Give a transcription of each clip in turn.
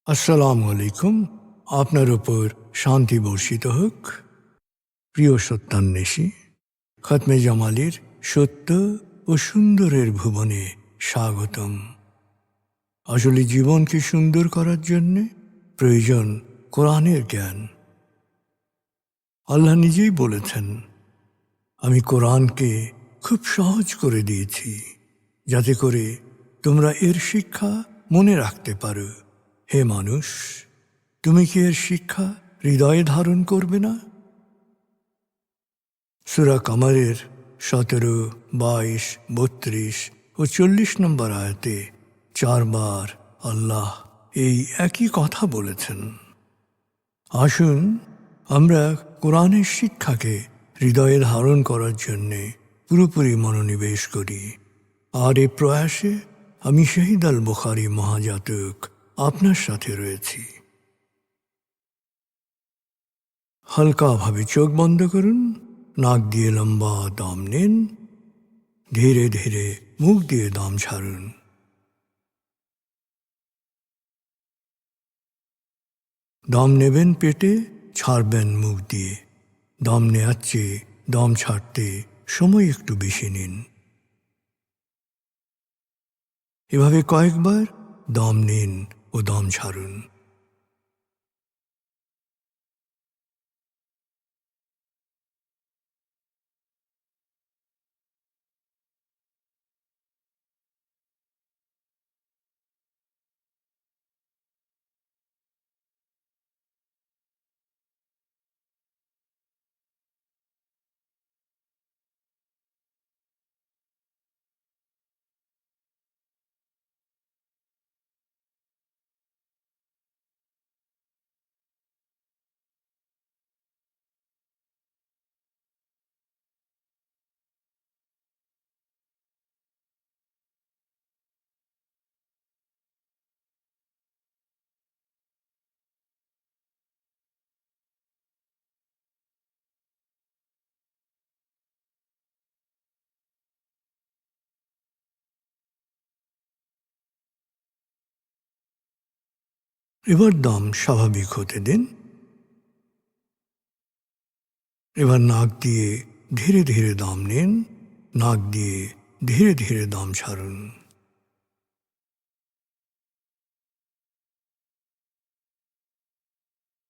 আসসালামু আলাইকুম। আপনার উপর শান্তি বর্ষিত হোক। প্রিয় সত্যান্বেষী, খতমে জামালির সত্য ও সুন্দরের ভুবনে স্বাগতম। আসলে জীবনকে সুন্দর করার জন্য প্রয়োজন কোরআনের জ্ঞান। আল্লাহ নিজেই বলেছেন, আমি কোরআনকে খুব সহজ করে দিয়েছি যাতে করে তোমরা এর শিক্ষা মনে রাখতে পারো। হে মানুষ, তুমি কি এর শিক্ষা হৃদয়ে ধারণ করবে না? সূরা কামারের 17, 22, 32 ও 40 নম্বর আয়াতে 4 বার আল্লাহ এই একই কথা বলেছেন। আসুন আমরা কোরআনের শিক্ষাকে হৃদয়ে ধারণ করার জন্যে পুরোপুরি মনোনিবেশ করি। আর এ প্রয়াসে আমি শহীদ আল বুখারী মহাজাতক আপনার সাথে রয়েছি। হালকাভাবে চোখ বন্ধ করুন, নাক দিয়ে লম্বা দম নিন, ধীরে ধীরে মুখ দিয়ে দম ছাড়ুন। দম নেবেন পেটে, ছাড়বেন মুখ দিয়ে। দম নেওয়ার চেয়ে দম ছাড়তে সময় একটু বেশি নিন। এভাবে কয়েকবার দম নিন ও দম ছাড়ুন। এবার দম স্বাভাবিক হতে দিন। এবার নাক দিয়ে ধীরে ধীরে দম নিন, নাক দিয়ে ধীরে ধীরে দম ছাড়ুন।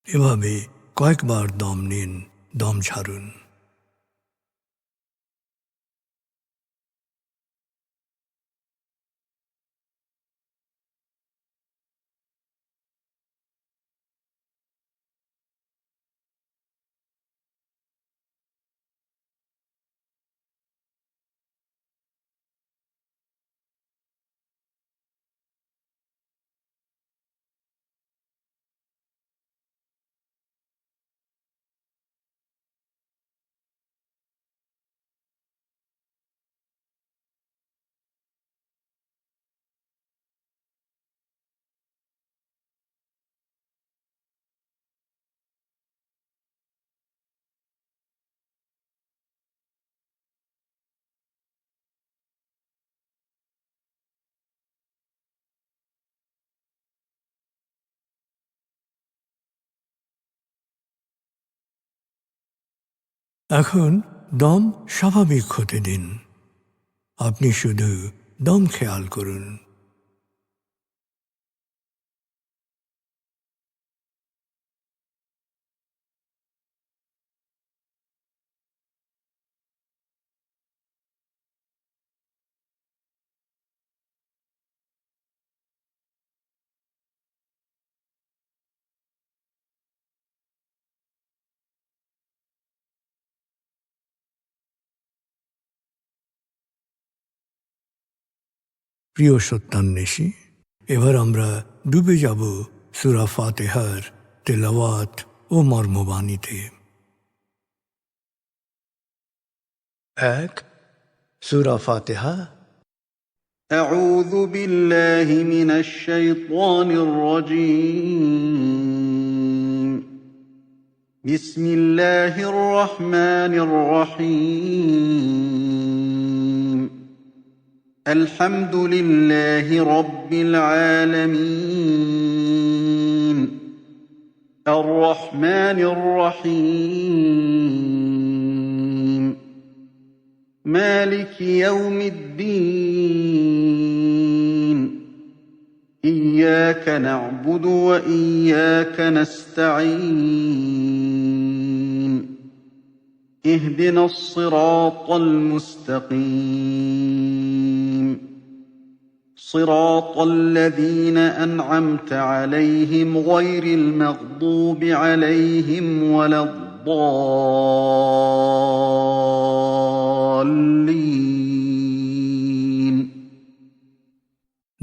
এভাবে কয়েকবার দম নিন, দম ছাড়ুন। এখন দম স্বাভাবিক হতে দিন। আপনি শুধু দম খেয়াল করুন। প্রিয় সত্যান্বেষী, এবার আমরা ডুবে যাব সূরা ফাতিহার তেলাওয়াত ও মর্মবাণীতে। 1, সূরা ফাতিহা। أعوذ بالله من الشيطان الرجيم. بسم الله الرحمن الرحيم. الحمد لله رب العالمين. الرحمن الرحيم مالك يوم الدين إياك نعبد وإياك نستعين اهدنا الصراط المستقيم صراط الذين أنعمت عليهم غير المغضوب عليهم ولا الضالين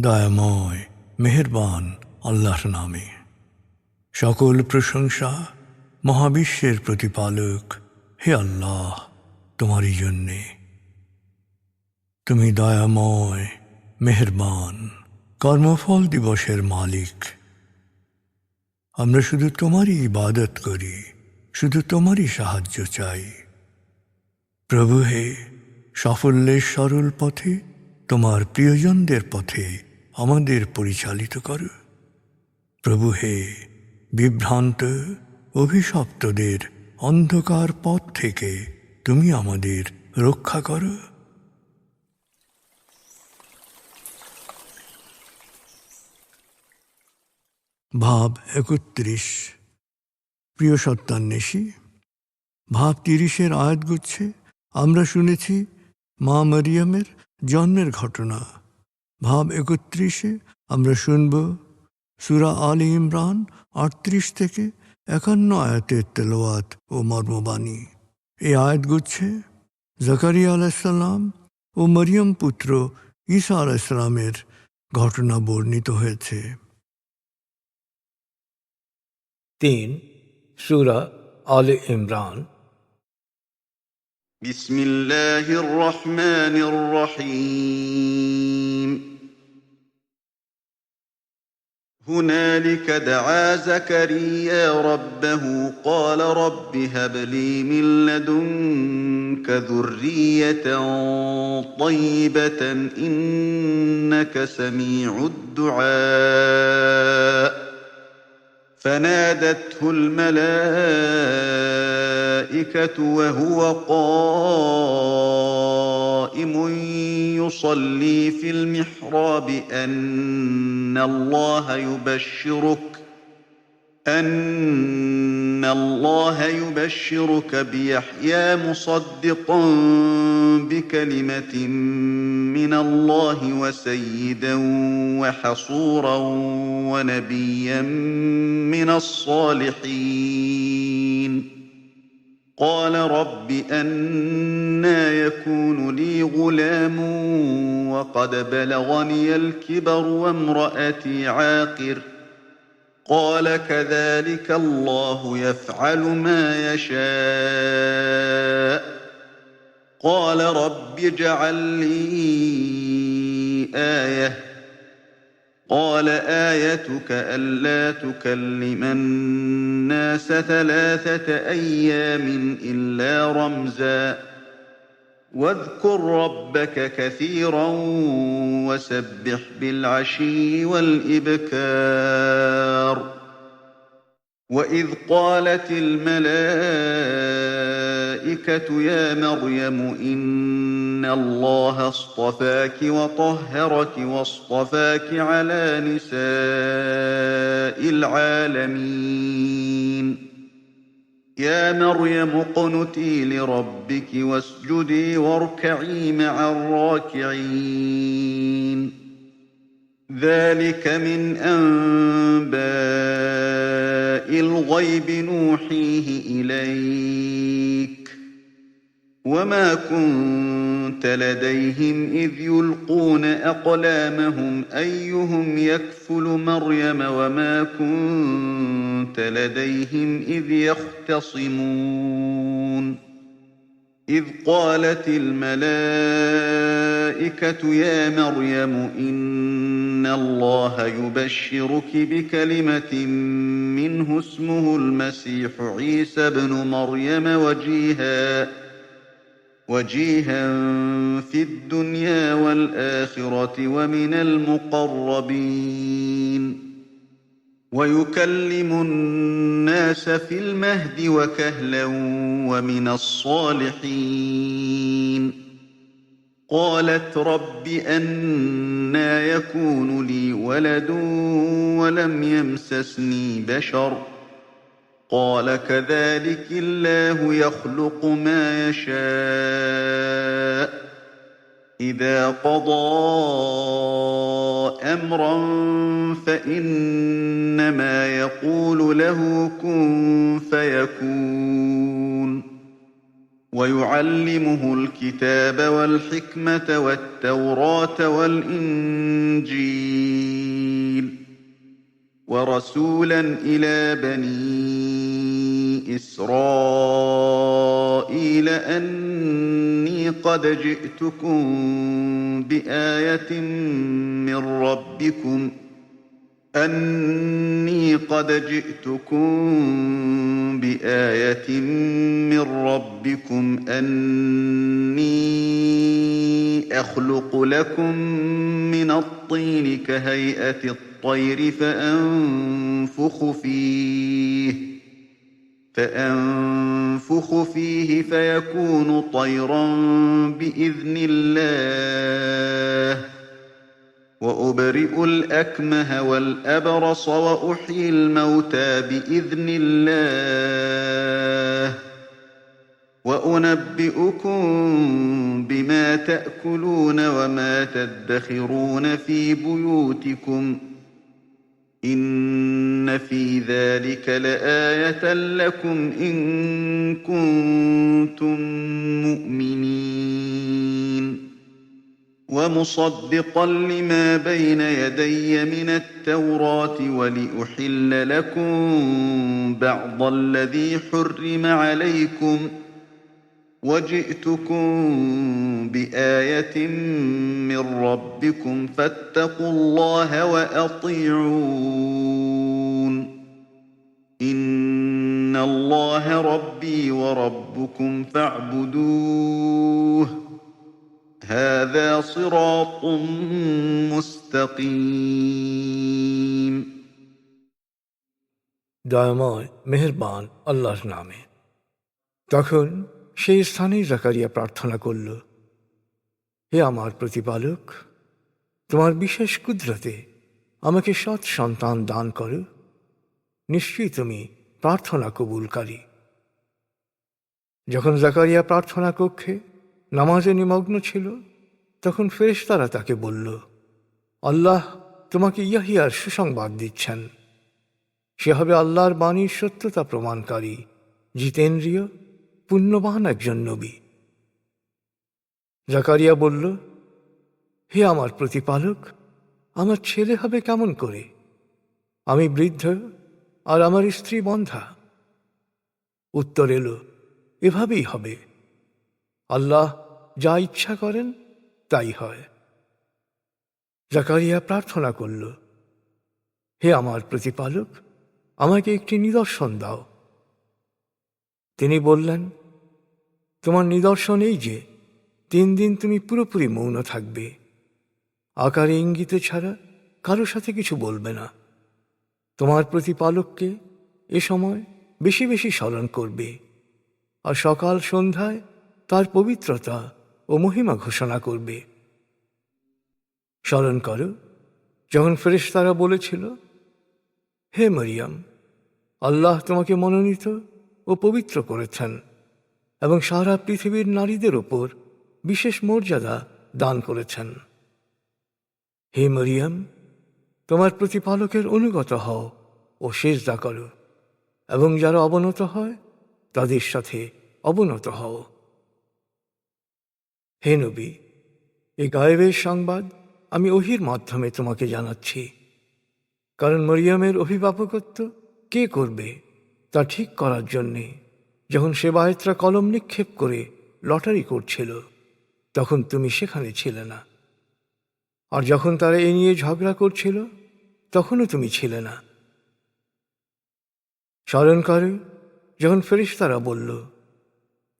দয়াময় মেহেরবান আল্লাহর নামে। সকল প্রশংসা মহাবিশ্বের প্রতিপালক হে আল্লাহ তোমারই জন্যে। তুমি দয়াময় মেহেরবান কর্মফল দিবসের মালিক। আমরা শুধু তোমারই ইবাদত করি, শুধু তোমারই সাহায্য চাই। প্রভু হে, সাফল্যের সরল পথে তোমার প্রিয়জনদের পথে আমাদের পরিচালিত করো। প্রভু হে, বিভ্রান্ত অভিশপ্তদের অন্ধকার পথ থেকে তুমি আমাদের রক্ষা করো। ভাব 31। প্রিয় সত্যান্বেষী, ভাব 30-এর আয়াতগুচ্ছে আমরা শুনেছি মা মরিয়মের জন্মের ঘটনা। ভাব 31-এ আমরা শুনব সূরা আলে ইমরান 38 থেকে 51 আয়াতের তেলাওয়াত ও মর্মবাণী। এই আয়াতগুচ্ছে জাকারিয়া আলাইহিসসালাম ও মরিয়ম পুত্র ঈসা আলাইহিসসালামের ঘটনা বর্ণিত হয়েছে। 3 সূরা আলে ইমরান। بسم الله الرحمن الرحيم هنالك دعا زكريا ربه قال رب هب لي من لدنك ذرية طيبة إنك سميع الدعاء فنادته الملائكة وهو قائم يصلي في المحراب أن الله يبشرك بيحيى مصدقا بكلمة من الله وسيدا وحصورا ونبيا من الصالحين قال رب أنى يكون لي غلام وقد بلغني الكبر وامرأتي عاقر قال كذلك الله يفعل ما يشاء قال رب اجعل لي آية قال آيتك ألا تكلم الناس 3 أيام إلا رمزا واذكر ربك كثيرا وسبح بالعشي والإبكار وإذ قالت الملائكة يا مريم إن الله اصطفاك وطهرك واصطفاك على نساء العالمين يا مريم اقنتي لربك واسجدي واركعي مع الراكعين ذلك من أنباء الغيب نوحيه إليك وما كنت لديهم إذ يلقون أقلامهم أيهم يكفل مريم وما كنت لديهم إذ يختصمون إذ قالت الملائكة يا مريم إن الله يبشرك بكلمة منه اسمه المسيح عيسى ابن مريم وجيها في الدنيا والآخرة ومن المقربين ويكلم الناس في المهد وكهلا ومن الصالحين قالت رب أنى يكون لي ولد ولم يمسسني بشر قال كذلك الله يخلق ما يشاء إذا قضى أمرا فإنما يقول له كن فيكون ويعلمه الكتاب والحكمة والتوراة والإنجيل ورسولا إلى بني إسرائيل أني قد جئتكم بآية من ربكم أني أخلق لكم من الطين كهيئة الطير فأنفخ فيه فيكون طيرا بإذن الله وأبرئ الأكمه والأبرص وأحيي الموتى بإذن الله وأنبئكم بما تأكلون وما تدخرون في بيوتكم إن في ذلك لآية لكم إن كنتم مؤمنين ومصدقا لما بين يدي من التوراة ولأحل لكم بعض الذي حرم عليكم وجئتكم بآية من ربكم فاتقوا الله وأطيعون إن الله ربي وربكم فاعبدوه هذا صراط مستقيم দয়াময় মেহেরবান আল্লাহর নামে। তখন সেই স্থানেই জাকারিয়া প্রার্থনা করল, হে আমার প্রতিপালক, তোমার বিশেষ কুদরতে আমাকে সৎ সন্তান দান করো, নিশ্চয়ই তুমি প্রার্থনা কবুলকারী। যখন জাকারিয়া প্রার্থনা কক্ষে নামাজে নিমগ্ন ছিল, তখন ফেরেশতারা তাকে বলল, আল্লাহ তোমাকে ইয়াহিয়ার সুসংবাদ দিচ্ছেন। সে হবে আল্লাহর বাণীর সত্যতা প্রমাণকারী, জিতেন্দ্রিয়, পুণ্যবান একজন নবী। জাকারিয়া বলল, হে আমার প্রতিপালক, আমার ছেলে হবে কেমন করে? আমি বৃদ্ধ আর আমার স্ত্রী বন্ধ্যা। উত্তর এলো, এভাবেই হবে। আল্লাহ যা ইচ্ছা করেন তাই হয়। জাকারিয়া প্রার্থনা করল, হে আমার প্রতিপালক, আমাকে একটি নিদর্শন দাও। তিনি বললেন, তোমার নিদর্শন এই যে 3 দিন তুমি পুরোপুরি মৌন থাকবে, আকারে ইঙ্গিতে ছাড়া কারো সাথে কিছু বলবে না। তোমার প্রতিপালককে এ সময় বেশি বেশি স্মরণ করবে, আর সকাল সন্ধ্যায় তার পবিত্রতা ও মহিমা ঘোষণা করবে। স্মরণ করো যখন ফেরেশতারা বলেছিল, হে মরিয়ম, আল্লাহ তোমাকে মনোনীত ও পবিত্র করেছেন এবং সারা পৃথিবীর নারীদের ওপর বিশেষ মর্যাদা দান করেছেন। হে মরিয়ম, তোমার প্রতিপালকের অনুগত হও ও সিজদা করো, এবং যারা অবনত হয় তাদের সাথে অবনত হও। হে নবী, এই গায়েবের সংবাদ আমি ওহির মাধ্যমে তোমাকে জানাচ্ছি, কারণ মরিয়মের অভিভাবকত্ব কে করবে তা ঠিক করার জন্যে যখন সেবায়েতরা কলম নিক্ষেপ করে লটারি করছিল, তখন তুমি সেখানে ছিলে না, আর যখন তারা এ নিয়ে ঝগড়া করছিল তখনও তুমি ছিলে না। স্মরণ করে যখন ফেরেশতারা বলল,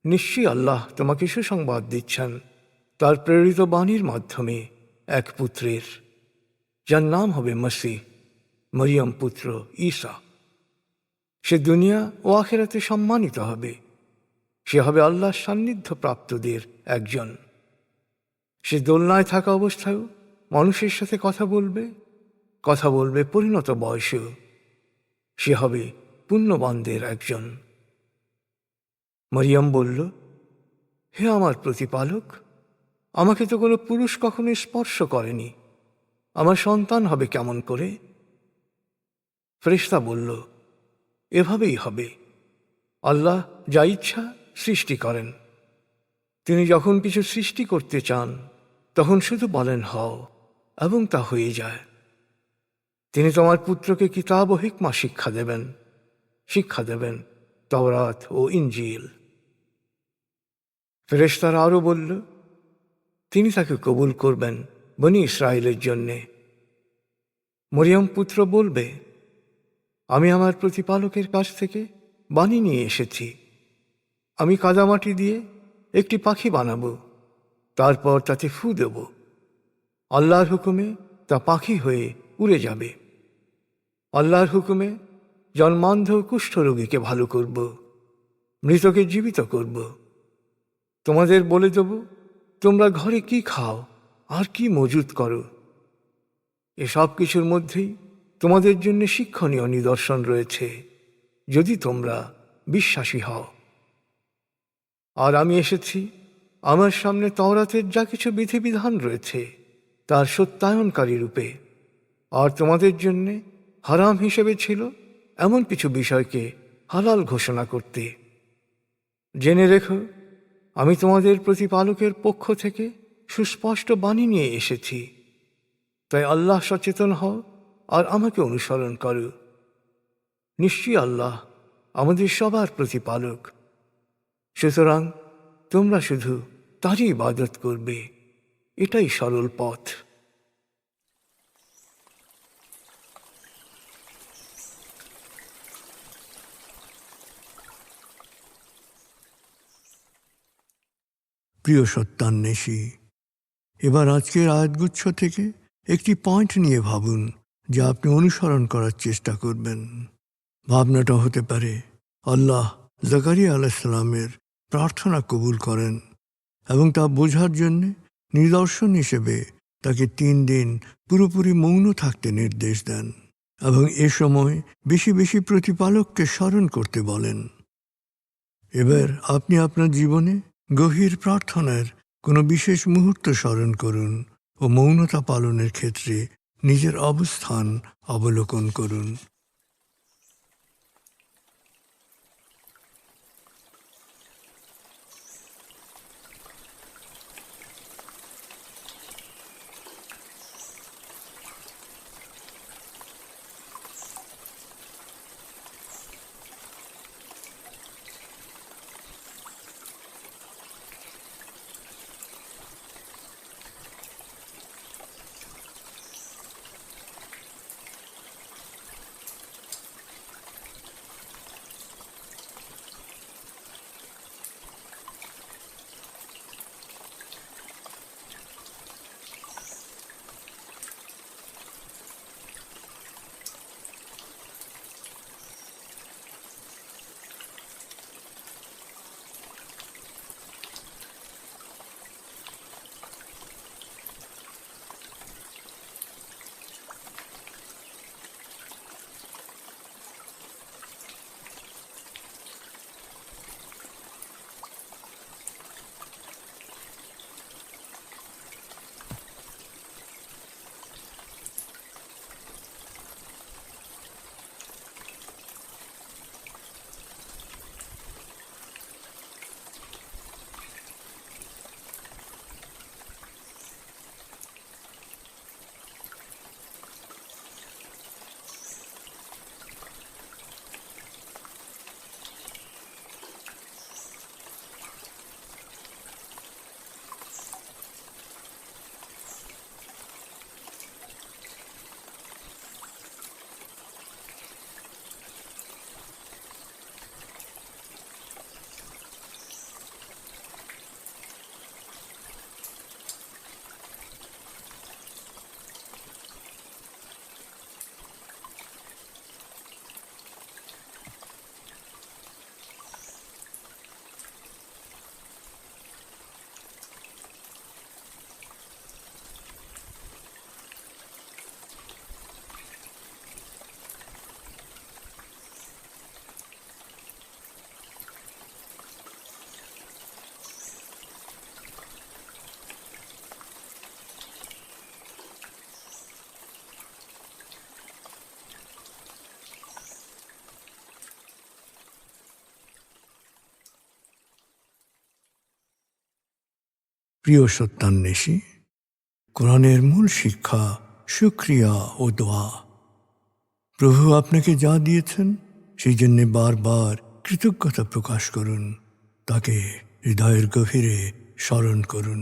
নিশ্চয়ই আল্লাহ তোমাকে সুসংবাদ দিচ্ছেন তার প্রেরিত বাণীর মাধ্যমে এক পুত্রের, যার নাম হবে মসিহ, মরিয়ম পুত্র ঈসা। সে দুনিয়া ও আখিরাতে সম্মানিত হবে। সে হবে আল্লাহর সান্নিধ্য প্রাপ্তদের একজন। সে দোলনায় থাকা অবস্থায়ও মানুষের সাথে কথা বলবে পরিণত বয়সেও। সে হবে পুণ্যবানদের একজন। মরিয়ম বলল, হে আমার প্রতিপালক, আমাকে তো কোনো পুরুষ কখনো স্পর্শ করেনি, আমার সন্তান হবে কেমন করে? ফেরেশতা বলল, এভাবেই হবে। আল্লাহ যা ইচ্ছা সৃষ্টি করেন। তিনি যখন কিছু সৃষ্টি করতে চান তখন শুধু বলেন হও, এবং তা হয়ে যায়। তিনি তোমার পুত্রকে কিতাব ও হিকমা শিক্ষা দেবেন তাওরাত ও ইনজিল। ফেরেশতারা আরও বলল, তিনি তাকে কবুল করবেন বনি ইসরায়েলের জন্যে। মরিয়ম পুত্র বলবে, আমি আমার প্রতিপালকের কাছ থেকে বাণী নিয়ে এসেছি। আমি কাদামাটি দিয়ে একটি পাখি বানাবো, তারপর তাতে ফু দেব। আল্লাহর হুকুমে তা পাখি হয়ে উড়ে যাবে। আল্লাহর হুকুমে জন্মান্ধ কুষ্ঠরোগীকে ভালো করব, মৃতকে জীবিত করব। তোমাদের বলে দেব, তোমরা ঘরে কি খাও আর কি মজুত করো। এসব কিছুর মধ্যেই তোমাদের জন্য শিক্ষণীয় নিদর্শন রয়েছে, যদি তোমরা বিশ্বাসী হও। আর আমি এসেছি, আমার সামনে তাওরাতের যা কিছু বিধিবিধান রয়েছে তার সত্যায়নকারী রূপে। আর তোমাদের জন্য হারাম হিসেবে ছিল এমন কিছু বিষয়কে হালাল ঘোষণা করতে। জেনে রেখো, আমি তোমাদের প্রতিপালকের পক্ষ থেকে সুস্পষ্ট বাণী নিয়ে এসেছি। তাই আল্লাহ সচেতন হও আর আমাকে অনুসরণ করো। নিশ্চয়ই আল্লাহ আমাদের সবার প্রতিপালক। সুতরাং তোমরা শুধু তারই ইবাদত করবে, এটাই সরল পথ। প্রিয় সত্যান্বেষী, এবার আজকের আয়াতগুচ্ছ থেকে একটি পয়েন্ট নিয়ে ভাবুন যা আপনি অনুসরণ করার চেষ্টা করবেন। ভাবনাটা হতে পারে, আল্লাহ জাকারিয়া আলাইহিসসালামের প্রার্থনা কবুল করেন এবং তা বোঝার জন্য নিদর্শন হিসেবে তাকে 3 দিন পুরোপুরি মৌন থাকতে নির্দেশ দেন এবং এ সময় বেশি বেশি প্রতিপালককে স্মরণ করতে বলেন। এবার আপনি আপনার জীবনে গভীর প্রার্থনার কোনো বিশেষ মুহূর্ত স্মরণ করুন ও মৌনতা পালনের ক্ষেত্রে নিজের অবস্থান অবলোকন করুন। প্রিয় সত্যান্বেষী, কোরআনের মূল শিক্ষা শুকরিয়া ও দোয়া। প্রভু আপনাকে যা দিয়েছেন সেই জন্যে বারবার কৃতজ্ঞতা প্রকাশ করুন, তাকে হৃদয়ের গভীরে স্মরণ করুন।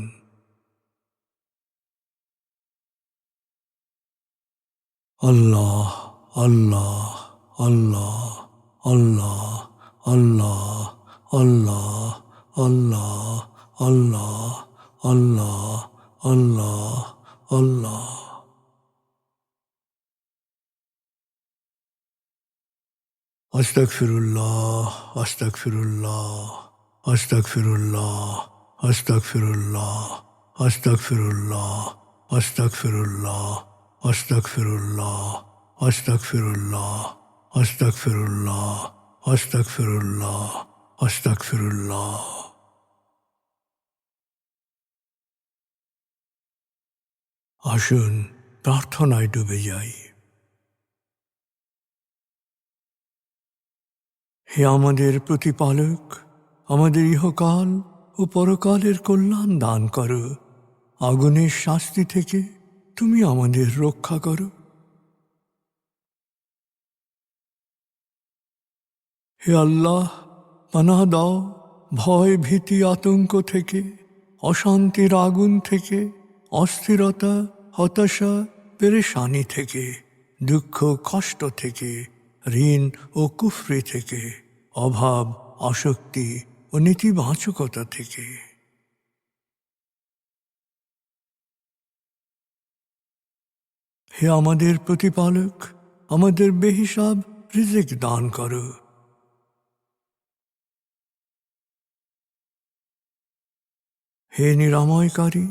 আল্লাহ আল্লাহ আল্লাহ আল্লাহ আল্লাহ আল্লাহ আল্লাহ আল্লাহ আল্লাহ আল্লাহ আল্লাহ। আস্তাগফিরুল্লাহ আস্তাগফিরুল্লাহ আস্তাগফিরুল্লাহ আস্তাগফিরুল্লাহ আস্তাগফিরুল্লাহ আস্তাগফিরুল্লাহ আস্তাগফিরুল্লাহ আস্তাগফিরুল্লাহ আস্তাগফিরুল্লাহ আস্তাগফিরুল্লাহ আস্তাগফিরুল্লাহ। আসুন প্রার্থনায় ডুবে যাই। হে আমাদের প্রতিপালক, আমাদের ইহকাল ও পরকালের কল্যাণ দান করো। আগুনের শাস্তি থেকে তুমি আমাদের রক্ষা করো। হে আল্লাহ, পানাহ দাও ভয় ভীতি আতঙ্ক থেকে, অশান্তির আগুন থেকে, অস্থিরতা হতাশা পেরেশানি থেকে, দুঃখ কষ্ট থেকে, ঋণ ও কুফরি থেকে, অভাব আসক্তি ও নেতিবাচকতা থেকে। হে আমাদের প্রতিপালক, আমাদের বেহিসাব রিজিক দান করো। হে নিরাময়কারী,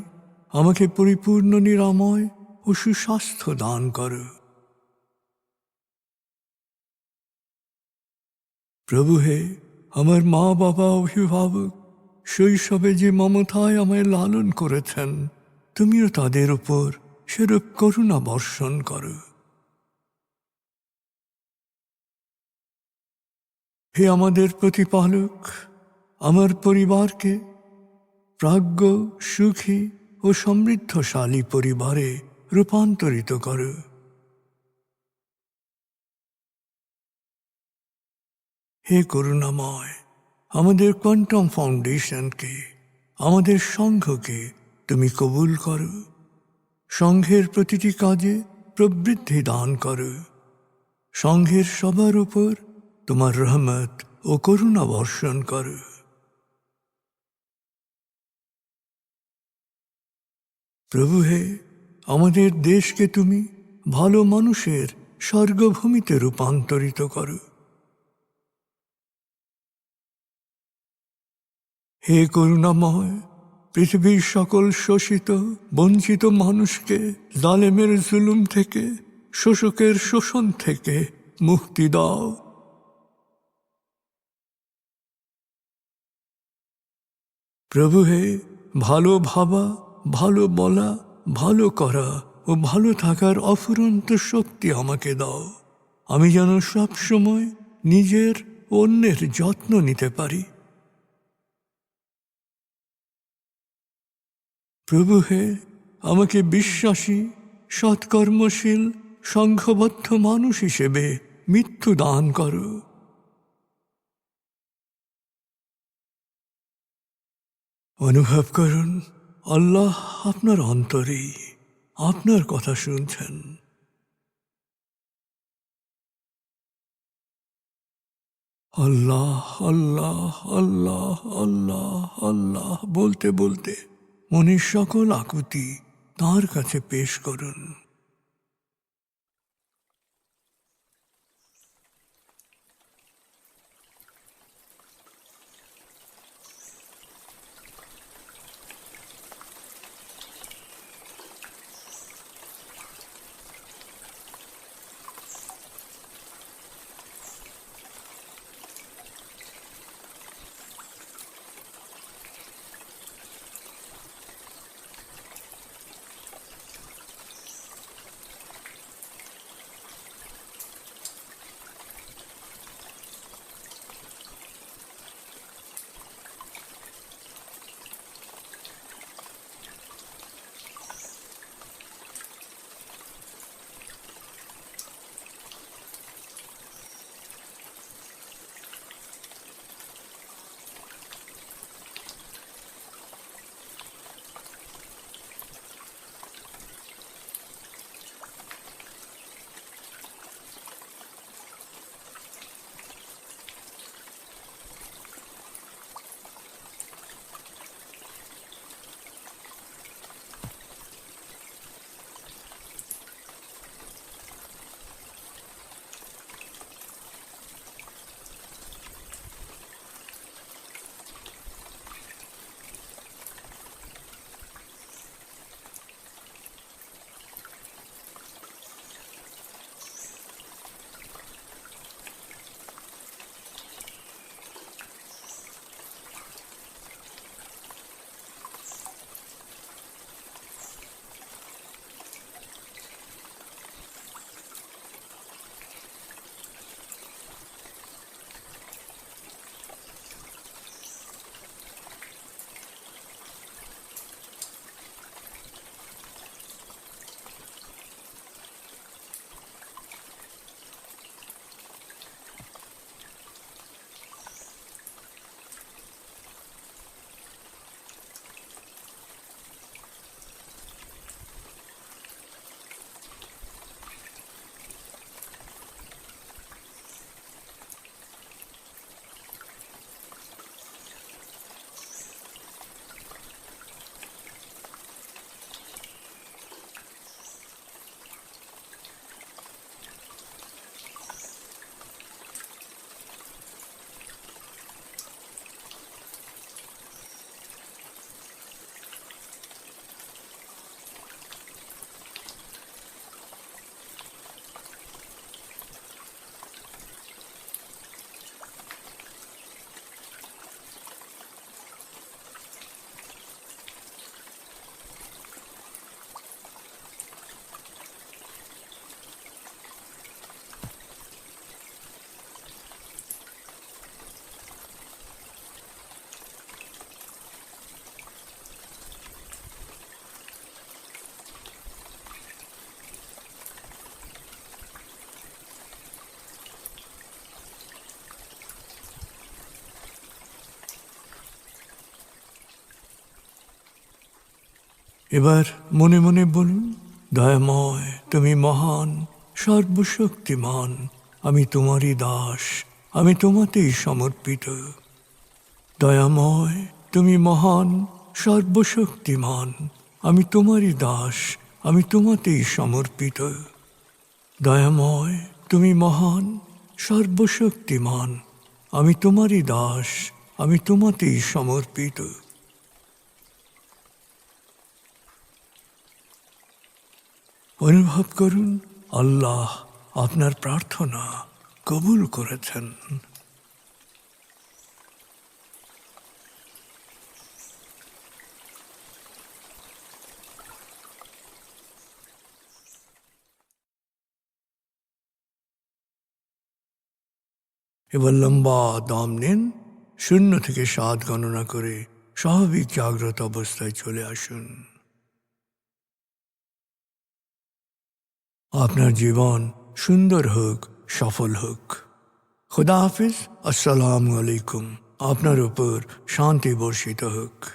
আমাকে পরিপূর্ণ নিরাময় ও সুস্বাস্থ্য দান করো। প্রভু হে, আমার মা বাবা অভিভাবক শৈশবে যে মমতায় আমায় লালন করেছেন, তুমিও তাদের উপর সেরূপ করুণা বর্ষণ করো। হে আমাদের প্রতিপালক, আমার পরিবারকে প্রাজ্ঞ সুখী ও সমৃদ্ধশালী পরিবারে রূপান্তরিত করো। হে করুণাময়, আমাদের কোয়ান্টাম ফাউন্ডেশনকে, আমাদের সংঘকে তুমি কবুল করো। সংঘের প্রতিটি কাজে প্রবৃদ্ধি দান করো। সংঘের সবার উপর তোমার রহমত ও করুণা বর্ষণ করো। প্রভু হে, আমাদের দেশকে তুমি ভালো মানুষের স্বর্গভূমিতে রূপান্তরিত করো। হে করুণাময়, পৃথিবীর সকল শোষিত বঞ্চিত মানুষকে জালেমের জুলুম থেকে, শোষকের শোষণ থেকে মুক্তি দাও। প্রভু হে, ভালো ভাবা, ভালো বলা, ভালো করা ও ভালো থাকার অফুরন্ত শক্তি আমাকে দাও। আমি যেন সব সময় নিজের ও অন্যের যত্ন নিতে পারি। প্রভু হে, আমাকে বিশ্বাসী সৎকর্মশীল সংঘবদ্ধ মানুষ হিসেবে মৃত্যু দান করো। অনুভব করুন, আল্লাহ আপনার অন্তরেই আপনার কথা শুনছেন। আল্লাহ আল্লাহ আল্লাহ আল্লাহ আল্লাহ বলতে বলতে মনের সকল আকুতি তাঁর কাছে পেশ করুন। এবার মনে মনে বলুন, দয়াময় তুমি মহান, সর্বশক্তিমান, আমি তোমারই দাস, আমি তোমাতেই সমর্পিত। দয়াময় তুমি মহান, সর্বশক্তিমান, আমি তোমারই দাস, আমি তোমাতেই সমর্পিত। দয়াময় তুমি মহান, সর্বশক্তিমান, আমি তোমারই দাস, আমি তোমাতেই সমর্পিত। অনুভব করুন আল্লাহ আপনার প্রার্থনা কবুল করেছেন। এবার লম্বা দম নিন, 0 থেকে 7 গণনা করে স্বাভাবিক জাগ্রত অবস্থায় চলে আসুন। আপনার জীবন সুন্দর হোক, সফল হোক। খুদা হাফিজ। আসসালামু আলাইকুম। আপনার উপর শান্তি বর্ষিত হোক।